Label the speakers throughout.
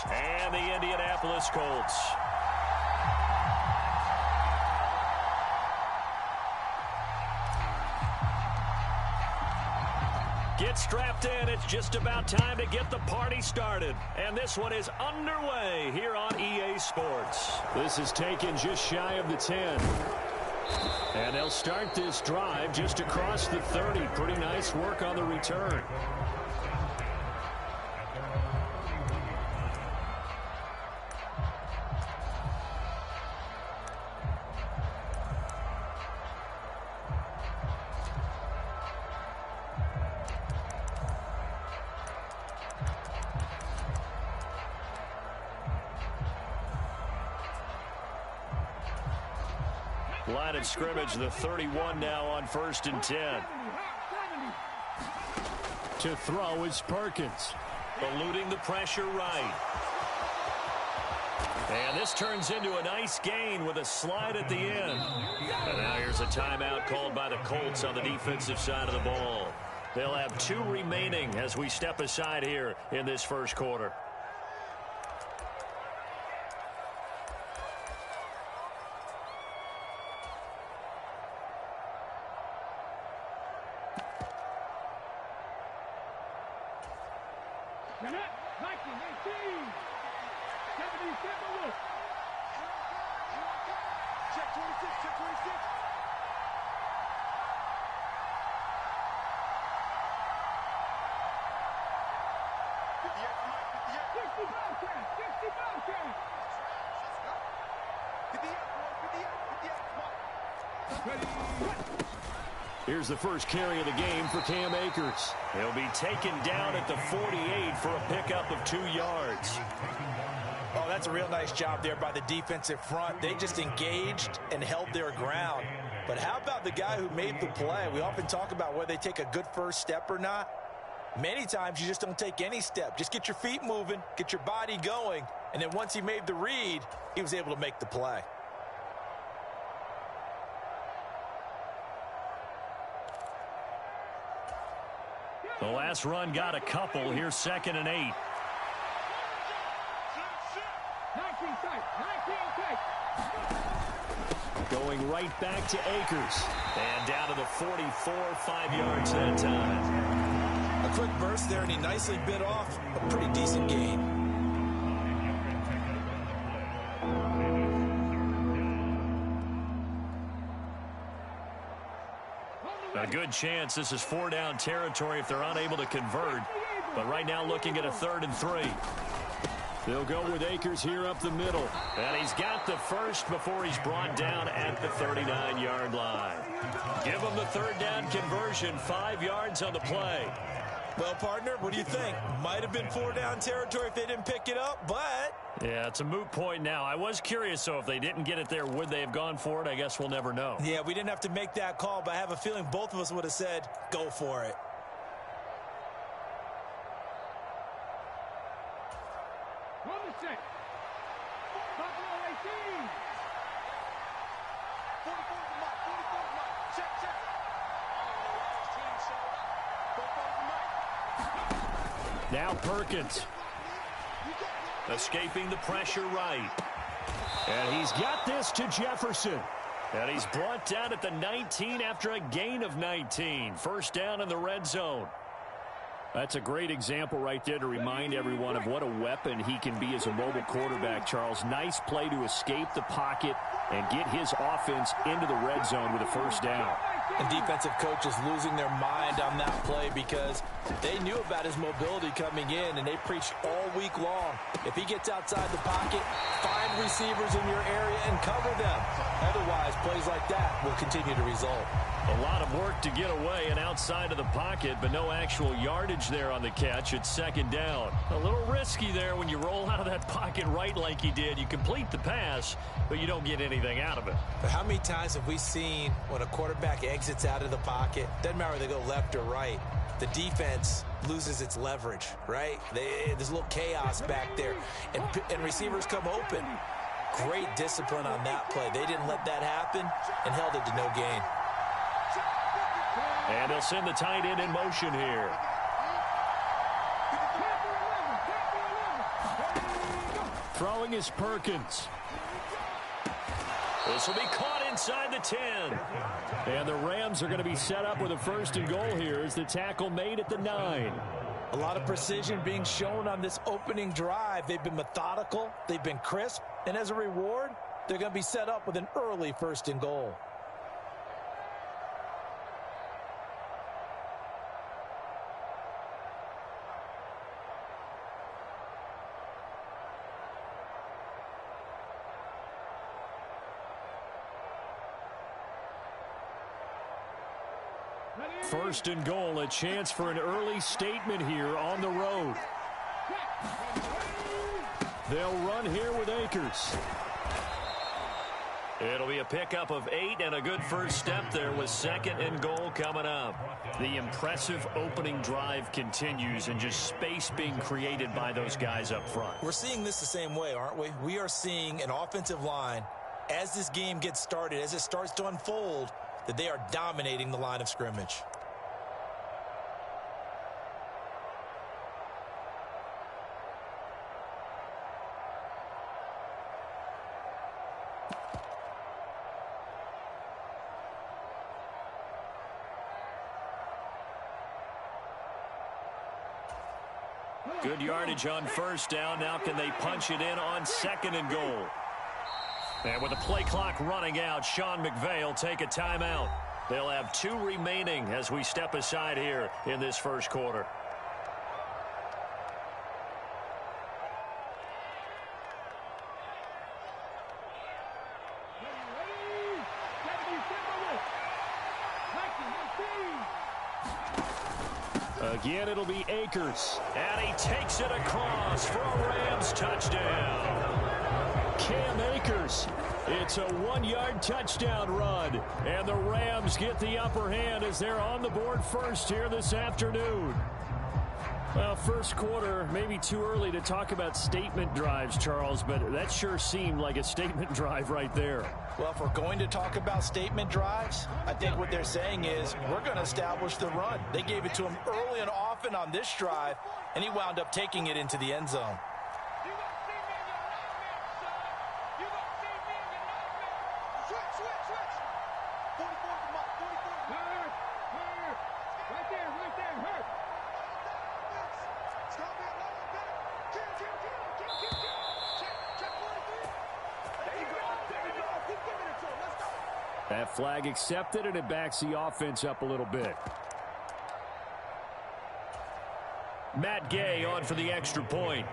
Speaker 1: Browns and the Indianapolis Colts. Get strapped in. It's just about time to get the party started. And this one is underway here on EA Sports. This is taken just shy of the 10. And they'll start this drive just across the 30. Pretty nice work on the return. Line of scrimmage, the 31 now on 1st and 10. To throw is Perkins. Eluding the pressure right. And this turns into a nice gain with a slide at the end. And now here's a timeout called by the Colts on the defensive side of the ball. They'll have 2 remaining as we step aside here in this first quarter. Here's the first carry of the game for Cam Akers. He'll be taken down at the 48 for a pickup of 2 yards.
Speaker 2: Oh, that's a real nice job there by the defensive front. They just engaged and held their ground. But how about the guy who made the play? We often talk about whether they take a good first step or not. Many times you just don't take any step. Just get your feet moving, get your body going, and then once he made the read, he was able to make the play.
Speaker 1: The last run got a couple. Here's 2nd and 8. Going right back to Akers. And down to the 44, 5 yards that time.
Speaker 2: A quick burst there, and he nicely bit off a pretty decent gain.
Speaker 1: A good chance this is 4-down territory if they're unable to convert. But right now looking at a 3rd and 3. They'll go with Akers here up the middle. And he's got the first before he's brought down at the 39-yard line. Give him the 3rd down conversion, 5 yards on the play.
Speaker 2: Well, partner, what do you think? Might have been 4-down territory if they didn't pick it up, but...
Speaker 1: Yeah, it's a moot point now. I was curious, so if they didn't get it there, would they have gone for it? I guess we'll never know.
Speaker 2: Yeah, we didn't have to make that call, but I have a feeling both of us would have said, go for it.
Speaker 1: Now Perkins. Escaping the pressure right. And he's got this to Jefferson. And he's brought down at the 19 after a gain of 19. First down in the red zone. That's a great example right there to remind everyone of what a weapon he can be as a mobile quarterback, Charles. Nice play to escape the pocket and get his offense into the red zone with a first down.
Speaker 2: And defensive coaches losing their mind on that play because they knew about his mobility coming in, and they preached all week long. If he gets outside the pocket, find receivers in your area and cover them. Otherwise, plays like that will continue to result.
Speaker 1: A lot of work to get away and outside of the pocket, but no actual yardage there on the catch. It's 2nd down. A little risky there when you roll out of that pocket right like he did. You complete the pass, but you don't get anything out of it.
Speaker 2: But how many times have we seen when a quarterback exits out of the pocket, doesn't matter whether they go left or right, the defense loses its leverage, right? There's a little chaos back there, and receivers come open. Great discipline on that play. They didn't let that happen and held it to no gain.
Speaker 1: And they'll send the tight end in motion here. Throwing is Perkins. This will be caught inside the 10. And the Rams are going to be set up with a 1st and goal here as the tackle made at the 9.
Speaker 2: A lot of precision being shown on this opening drive. They've been methodical. They've been crisp. And as a reward, they're going to be set up with an early 1st and goal.
Speaker 1: First and goal, a chance for an early statement here on the road. They'll run here with Akers. It'll be a pickup of 8 and a good first step there with 2nd and goal coming up. The impressive opening drive continues and just space being created by those guys up front.
Speaker 2: We're seeing this the same way, aren't we? We are seeing an offensive line as this game gets started, as it starts to unfold, that they are dominating the line of scrimmage.
Speaker 1: Good yardage on first down. Now can they punch it in on 2nd and goal? And with the play clock running out, Sean McVay will take a timeout. They'll have 2 remaining as we step aside here in this first quarter. Again, it'll be Akers. And he takes it across for a Rams touchdown. Cam Akers. It's a 1-yard touchdown run. And the Rams get the upper hand as they're on the board first here this afternoon. Well, first quarter, maybe too early to talk about statement drives, Charles, but that sure seemed like a statement drive right there.
Speaker 2: Well, if we're going to talk about statement drives, I think what they're saying is we're going to establish the run. They gave it to him early and often on this drive, and he wound up taking it into the end zone.
Speaker 1: That flag accepted, and it backs the offense up a little bit. Matt Gay on for the extra point.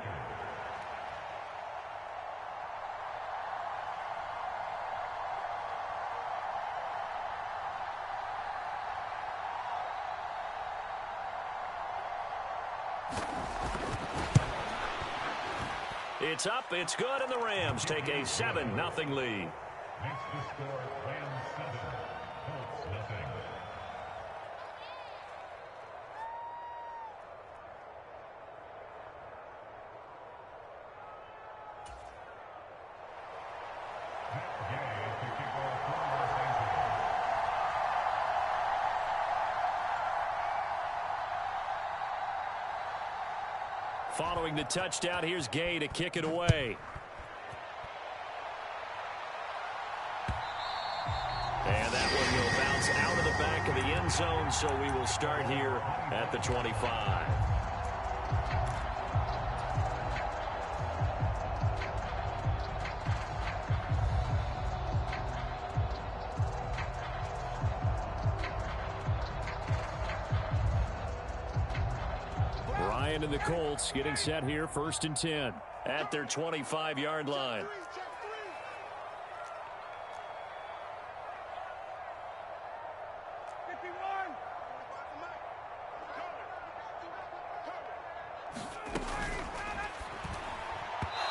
Speaker 1: It's up, it's good, and the Rams take a 7-0 lead.
Speaker 3: Next to score, Rams 7, Colts nothing.
Speaker 1: Following the touchdown, here's Gay to kick it away. And that one will bounce out of the back of the end zone, so we will start here at the 25. Ryan and the Colts getting set here, 1st and 10 at their 25-yard line.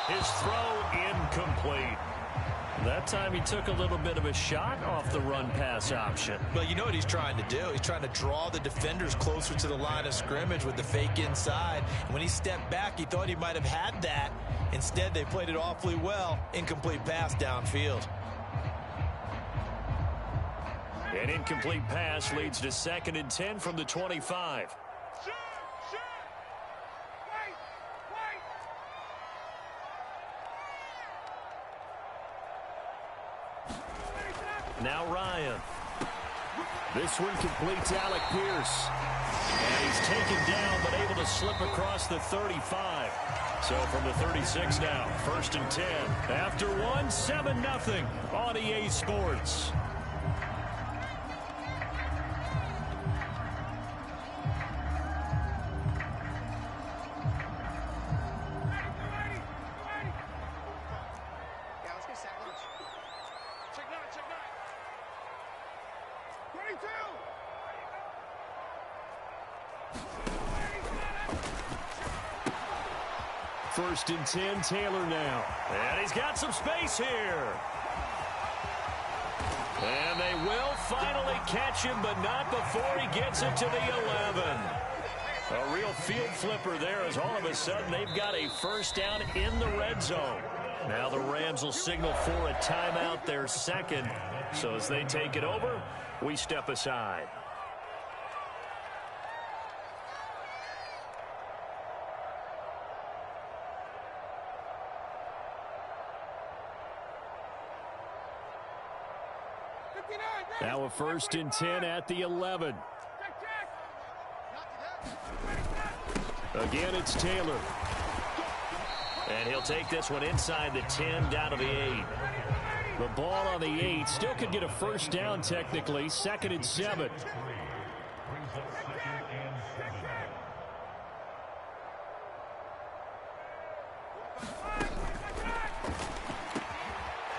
Speaker 1: His throw incomplete. That time he took a little bit of a shot off the run-pass option.
Speaker 2: Well, you know what he's trying to do. He's trying to draw the defenders closer to the line of scrimmage with the fake inside. And when he stepped back, he thought he might have had that. Instead, they played it awfully well. Incomplete pass downfield.
Speaker 1: An incomplete pass leads to 2nd and 10 from the 25. Now Ryan. This one completes Alec Pierce. And he's taken down, but able to slip across the 35. So from the 36 now, 1st and 10. After one, 7-0 on EA Sports. First and 10, Taylor now. And he's got some space here. And they will finally catch him, but not before he gets it to the 11. A real field flipper there, as all of a sudden they've got a first down in the red zone. Now the Rams will signal for a timeout, their second. So as they take it over, we step aside. Now a 1st and 10 at the 11. Again, it's Taylor. And he'll take this one inside the 10, down to the 8. The ball on the 8 still could get a first down technically. 2nd and 7.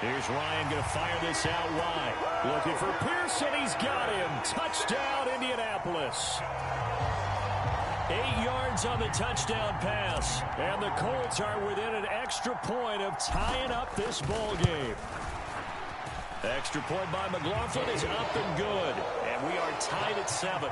Speaker 1: Here's Ryan going to fire this out wide. Looking for Pearson. He's got him. Touchdown, Indianapolis. 8 yards on the touchdown pass. And the Colts are within an extra point of tying up this ball game. Extra point by McLaughlin is up and good. And we are tied at 7.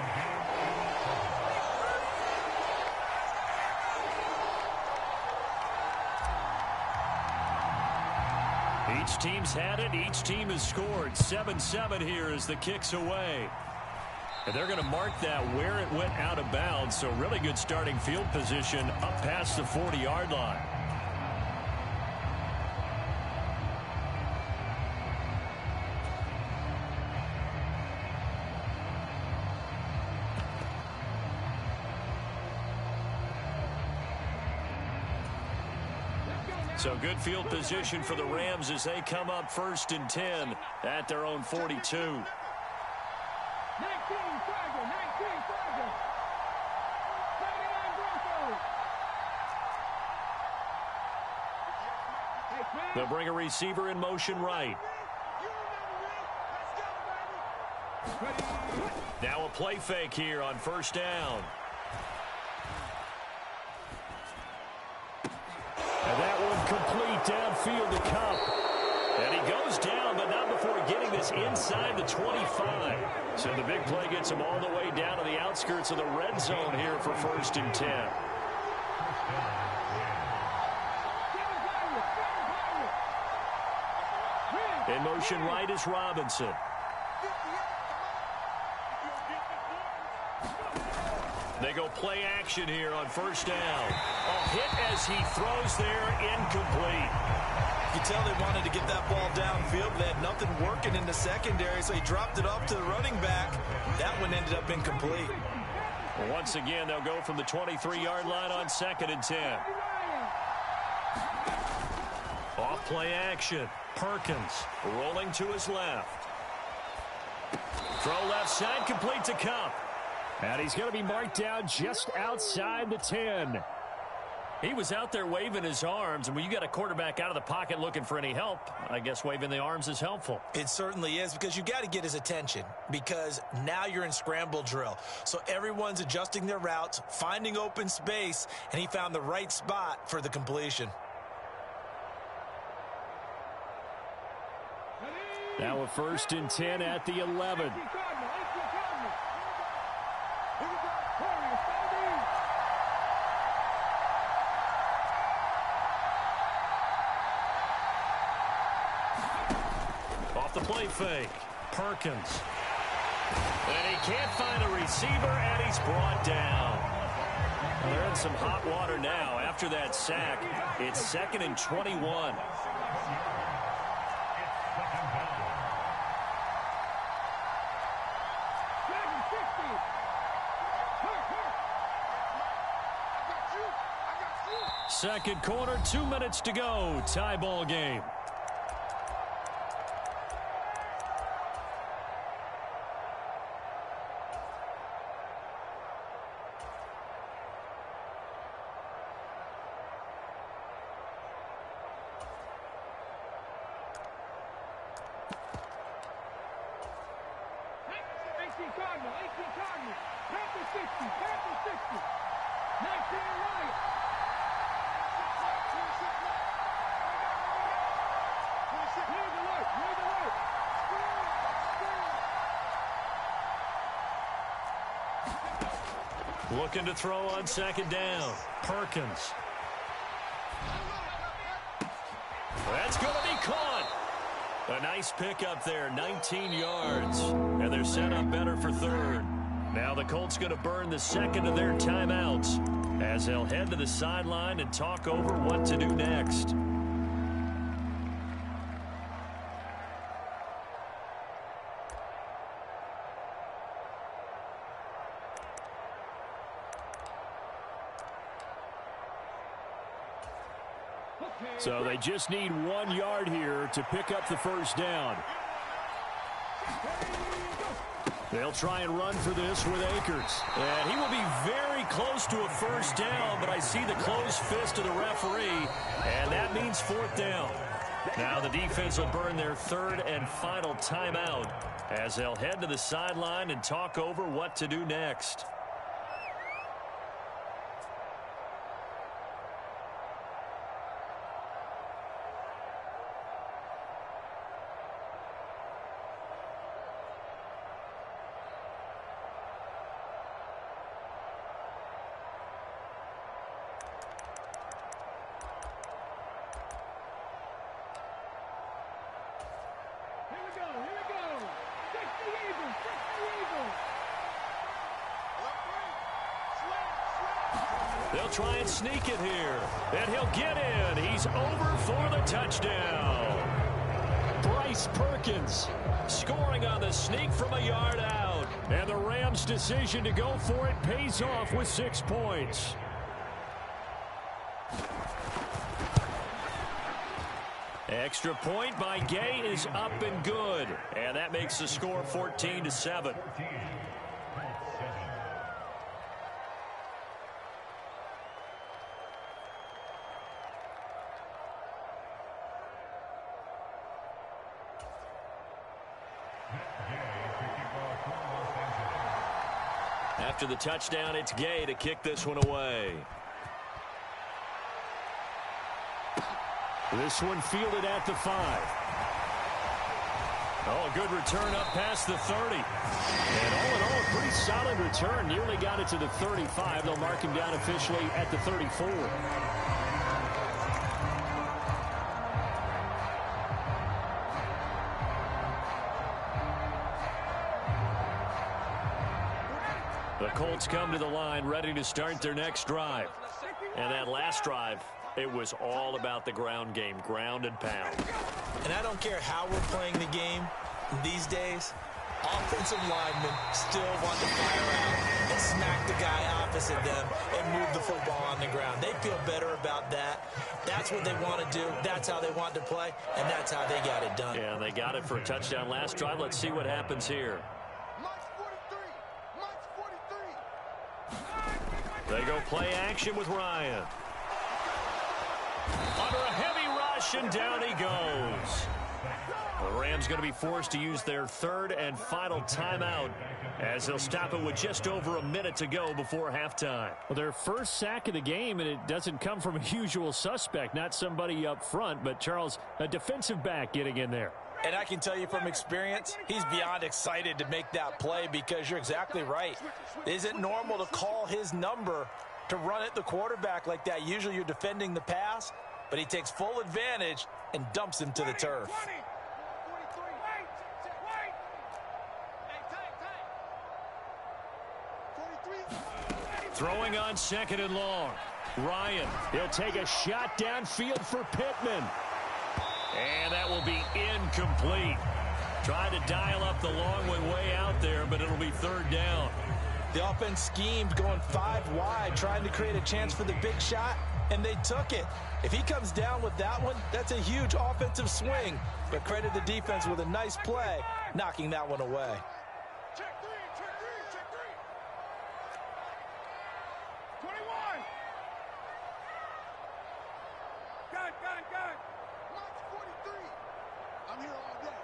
Speaker 1: Each team's had it. Each team has scored. 7-7 here as the kick's away. And they're going to mark that where it went out of bounds. So really good starting field position up past the 40-yard line. So good field position for the Rams as they come up 1st and 10 at their own 42.
Speaker 4: 19 Tiger.
Speaker 1: They'll bring a receiver in motion right. Now a play fake here on 1st down. And that one complete downfield to Cup. And he goes down, but not before getting this inside the 25. So the big play gets him all the way down to the outskirts of the red zone here for 1st and 10. In motion right is Robinson. They go play action here on 1st down. A hit as he throws there, incomplete.
Speaker 2: You can tell they wanted to get that ball downfield, but they had nothing working in the secondary, so he dropped it off to the running back. That one ended up incomplete.
Speaker 1: Once again, they'll go from the 23-yard line on 2nd and 10. Off play action. Perkins rolling to his left. Throw left side, complete to Cup. And he's going to be marked down just outside the 10. He was out there waving his arms, and when you got a quarterback out of the pocket looking for any help, I guess waving the arms is helpful.
Speaker 2: It certainly is, because you got to get his attention, because now you're in scramble drill. So everyone's adjusting their routes, finding open space, and he found the right spot for the completion.
Speaker 1: Now a 1st and 10 at the 11. Off the play fake. Perkins. And he can't find a receiver, and he's brought down. Well, they're in some hot water now after that sack. It's 2nd and 21. Second quarter, 2 minutes to go. Tie ball game. Looking to throw on second down. Perkins. That's going to be caught. A nice pickup there, 19 yards. And they're set up better for third. Now the Colts going to burn the second of their timeouts as they'll head to the sideline and talk over what to do next. So they just need 1 yard here to pick up the first down. They'll try and run for this with Akers. And he will be very close to a first down, but I see the closed fist of the referee, and that means fourth down. Now the defense will burn their third and final timeout as they'll head to the sideline and talk over what to do next. They'll try and sneak it here. And he'll get in. He's over for the touchdown. Bryce Perkins scoring on the sneak from a yard out. And the Rams' decision to go for it pays off with 6 points. Extra point by Gay is up and good. And that makes the score 14-7. After the touchdown, it's Gay to kick this one away. This one fielded at the 5. Oh, a good return up past the 30. And all in all, a pretty solid return. Nearly got it to the 35. They'll mark him down officially at the 34. The Colts come to the line ready to start their next drive. And that last drive, it was all about the ground game, ground and pound.
Speaker 2: And I don't care how we're playing the game these days, offensive linemen still want to fire out and smack the guy opposite them and move the football on the ground. They feel better about that. That's what they want to do. That's how they want to play, and that's how they got it done.
Speaker 1: Yeah, they got it for a touchdown last drive. Let's see what happens here. They go play action with Ryan. Under a heavy rush, and down he goes. The Rams going to be forced to use their third and final timeout as they'll stop it with just over a minute to go before halftime. Well, their first sack of the game, and it doesn't come from a usual suspect, not somebody up front, but Charles, a defensive back getting in there.
Speaker 2: And I can tell you from experience, he's beyond excited to make that play because you're exactly right. It isn't normal to call his number to run at the quarterback like that. Usually you're defending the pass, but he takes full advantage and dumps him to the turf.
Speaker 1: Throwing on second and long. Ryan, he'll take a shot downfield for Pittman. And that will be incomplete. Trying to dial up the long one way out there, but it'll be third down.
Speaker 2: The offense schemed going 5 wide, trying to create a chance for the big shot, and they took it. If he comes down with that one, that's a huge offensive swing. But credit the defense with a nice play, knocking that one away.
Speaker 3: Check three, check three, check three. 21. Got it. Mark's 43. I'm here all day.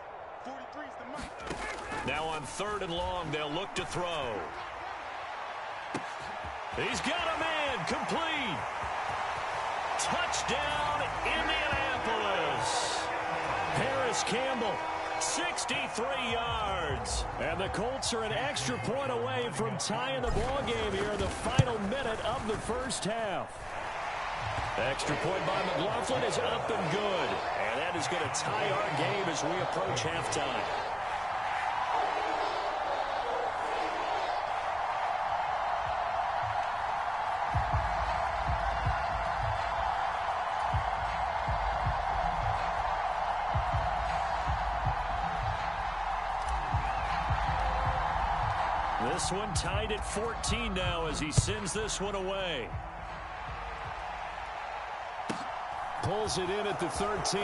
Speaker 3: 43's the mark.
Speaker 1: Now on 3rd and long, they'll look to throw. He's got a man, complete. Touchdown, Indianapolis. Harris Campbell, 63 yards. And the Colts are an extra point away from tying the ball game here in the final minute of the first half. Extra point by McLaughlin is up and good. And that is going to tie our game as we approach halftime. This one tied at 14 now as he sends this one away. Pulls it in at the 13.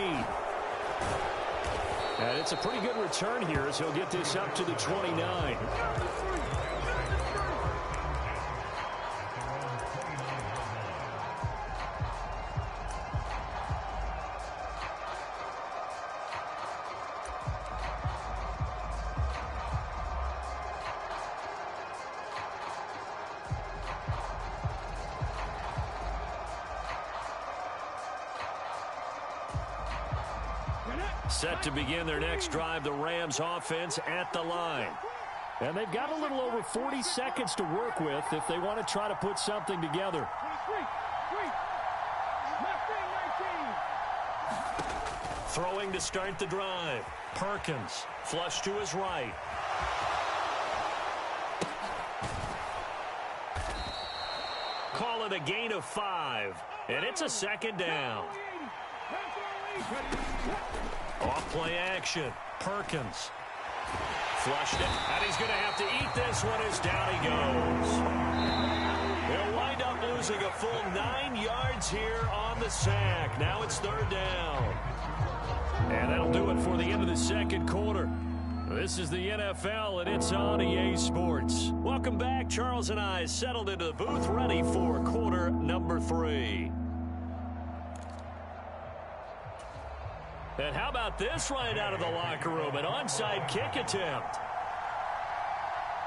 Speaker 1: And it's a pretty good return here as he'll get this up to the 29. Set to begin their next drive, the Rams offense at the line. And they've got a little over 40 seconds to work with if they want to try to put something together.
Speaker 3: 23.
Speaker 1: Throwing to start the drive. Perkins, flush to his right. Call it a gain of 5. And it's a second down. Off play action. Perkins. Flushed it. And he's going to have to eat this one as down he goes. He'll wind up losing a full 9 yards here on the sack. Now it's 3rd down. And that'll do it for the end of the second quarter. This is the NFL, and it's on EA Sports. Welcome back. Charles and I settled into the booth, ready for quarter number 3. And how about this right out of the locker room? An onside kick attempt.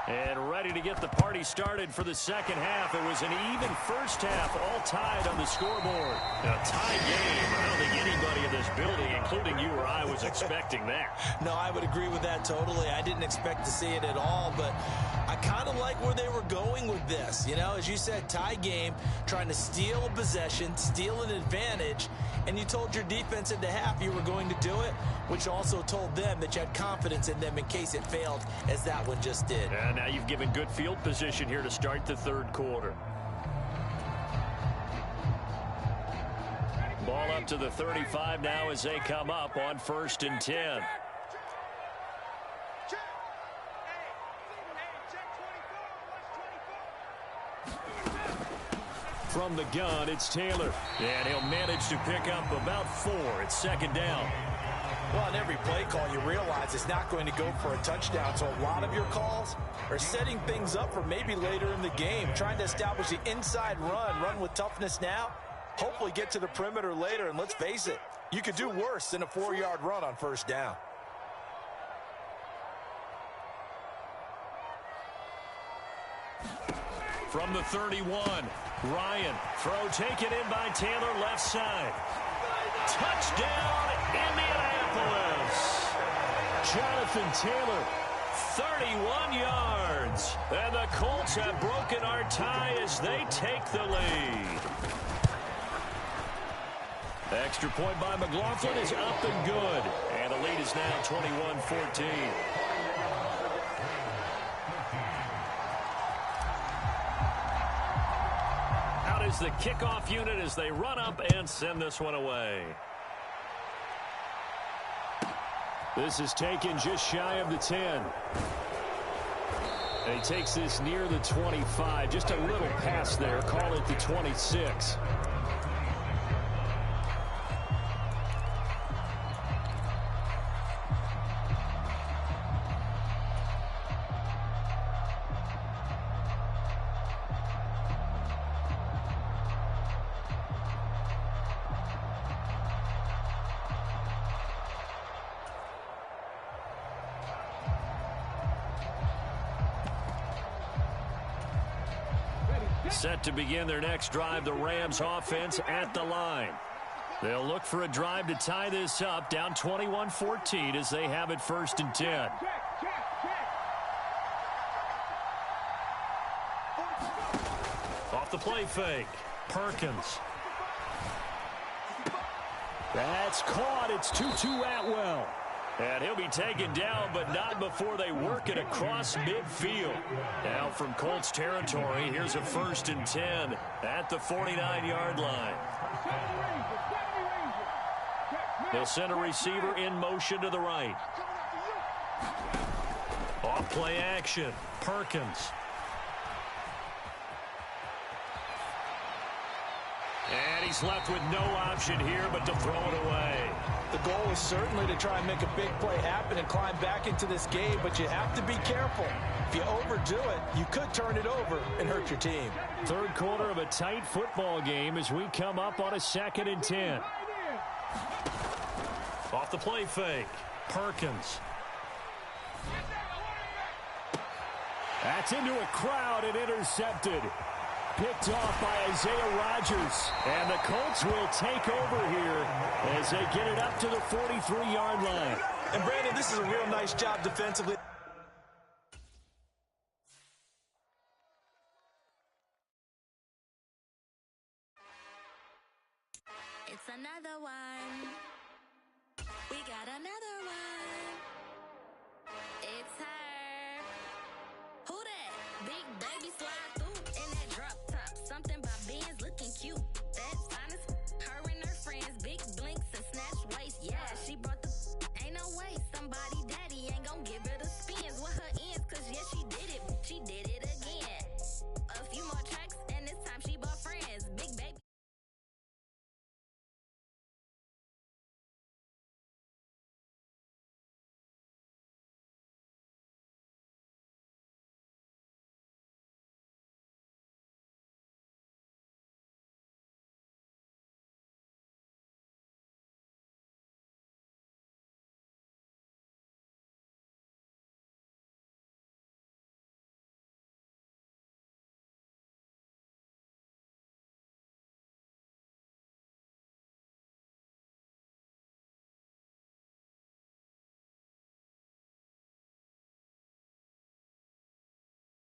Speaker 1: And ready to get the party started for the second half. It was an even first half, all tied on the scoreboard. A tie game. I don't think anybody in this building, including you or I, was expecting that.
Speaker 2: No, I would agree with that totally. I didn't expect to see it at all, but I kind of like where they were going with this. You know, as you said, tie game, trying to steal a possession, steal an advantage, and you told your defense at the half you were going to do it, which also told them that you had confidence in them in case it failed, as that one just did.
Speaker 1: And now you've given good field position here to start the third quarter. Ball up to the 35 now as they come up on 1st and 10. From the gun, it's Taylor. And he'll manage to pick up about 4. It's 2nd down.
Speaker 2: Well, in every play call, you realize it's not going to go for a touchdown. So a lot of your calls are setting things up for maybe later in the game, trying to establish the inside run with toughness now, hopefully get to the perimeter later. And let's face it, you could do worse than a 4-yard run on 1st down.
Speaker 1: From the 31, Ryan, throw taken in by Taylor, left side. Touchdown, Indianapolis. Jonathan Taylor, 31 yards. And the Colts have broken our tie as they take the lead. Extra point by McLaughlin is up and good. And the lead is now 21-14. Is the kickoff unit as they run up and send this one away. This is taken just shy of the 10. And he takes this near the 25. Just a little pass there. Call it the 26. Set to begin their next drive, the Rams offense at the line. They'll look for a drive to tie this up, down 21-14 as they have it 1st and 10. Off the play fake, Perkins. That's caught. It's Tutu Atwell. And he'll be taken down, but not before they work it across midfield. Now from Colts territory, here's a 1st and 10 at the 49-yard line. They'll send a receiver in motion to the right. Off play action, Perkins. And he's left with no option here but to throw it away.
Speaker 2: The goal is certainly to try and make a big play happen and climb back into this game, but you have to be careful. If you overdo it, you could turn it over and hurt your team.
Speaker 1: Third quarter of a tight football game as we come up on a 2nd and 10. Off the play fake, Perkins. That's into a crowd and intercepted. Picked off by Isaiah Rodgers. And the Colts will take over here as they get it up to the 43-yard line.
Speaker 2: And Brandon, this is a real nice job defensively.
Speaker 4: It's another one. We got another one. It's her. Who that? Big baby slide through.